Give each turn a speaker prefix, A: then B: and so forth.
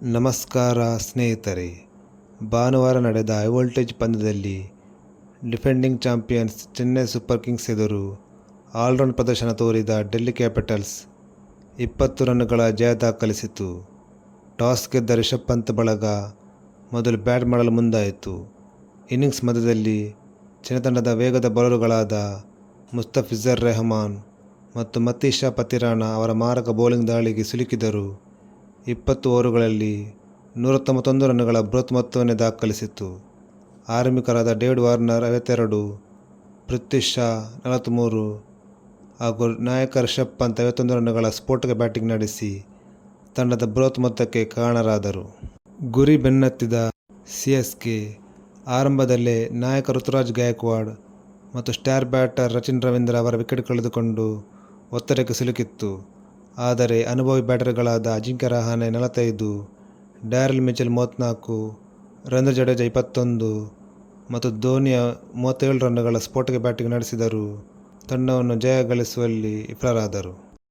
A: ನಮಸ್ಕಾರ ಸ್ನೇಹಿತರೆ. ಭಾನುವಾರ ನಡೆದ ಹೈವೋಲ್ಟೇಜ್ ಪಂದ್ಯದಲ್ಲಿ defending champions Chennai super Kings ಎದುರು ಆಲ್ರೌಂಡ್ ಪ್ರದರ್ಶನ ತೋರಿದ ಡೆಲ್ಲಿ ಕ್ಯಾಪಿಟಲ್ಸ್ 20 ರನ್ನುಗಳ ಜಯ ದಾಖಲಿಸಿತು. ಟಾಸ್ ಗೆದ್ದ ರಿಷಭ್ ಪಂತ್ ಬಳಗ ಮೊದಲು ಬ್ಯಾಟ್ ಮಾಡಲು ಮುಂದಾಯಿತು. ಇನ್ನಿಂಗ್ಸ್ ಮಧ್ಯದಲ್ಲಿ ಚೆನ್ನೈ ತಂಡದ ವೇಗದ ಬೌಲರ್ಗಳಾದ ಮುಸ್ತಫಿಜುರ್ ರೆಹಮಾನ್ ಮತ್ತು ಮತೀಶಾ ಪತಿರಾನ ಅವರ ಮಾರಕ ಬೌಲಿಂಗ್ ದಾಳಿಗೆ ಸಿಲುಕಿದರು. 20 ಓವರುಗಳಲ್ಲಿ 191 ರನ್ನುಗಳ ಬೃಹತ್ ಮೊತ್ತವನ್ನೇ ದಾಖಲಿಸಿತು. ಆರಂಭಿಕರಾದ ಡೇವಿಡ್ ವಾರ್ನರ್ 52, ಪೃಥ್ವಿ ಶಾ 43 ಹಾಗೂ ನಾಯಕ ರಿಷಭ್ ಪಂತ್ 51 ರನ್ನುಗಳ ಸ್ಫೋಟಕ ಬ್ಯಾಟಿಂಗ್ ನಡೆಸಿ ತಂಡದ ಬೃಹತ್ ಮೊತ್ತಕ್ಕೆ ಕಾರಣರಾದರು. ಗುರಿ ಬೆನ್ನತ್ತಿದ ಸಿಎಸ್ಕೆ ಆರಂಭದಲ್ಲೇ ನಾಯಕ ಋತುರಾಜ್ ಗಾಯಕ್ವಾಡ್ ಮತ್ತು ಸ್ಟಾರ್ ಬ್ಯಾಟರ್ ರಚಿನ್ ರವೀಂದ್ರ ಅವರ ವಿಕೆಟ್ ಕಳೆದುಕೊಂಡು ಒತ್ತಡಕ್ಕೆ ಸಿಲುಕಿತ್ತು. ಆದರೆ ಅನುಭವಿ ಬ್ಯಾಟರ್ಗಳಾದ ಅಜಿಂಕ್ಯ ರಹಾನೆ 45, ಡ್ಯಾರೆಲ್ ಮಿಚೆಲ್ 34, ರವೀಂದ್ರ ಜಡೇಜಾ 21 ಮತ್ತು ಧೋನಿ 37 ರನ್ನುಗಳ ಸ್ಫೋಟಕ ಬ್ಯಾಟಿಂಗ್ ನಡೆಸಿದರೂ ತಂಡವನ್ನು ಜಯ ಗಳಿಸುವಲ್ಲಿ ವಿಫಲರಾದರು.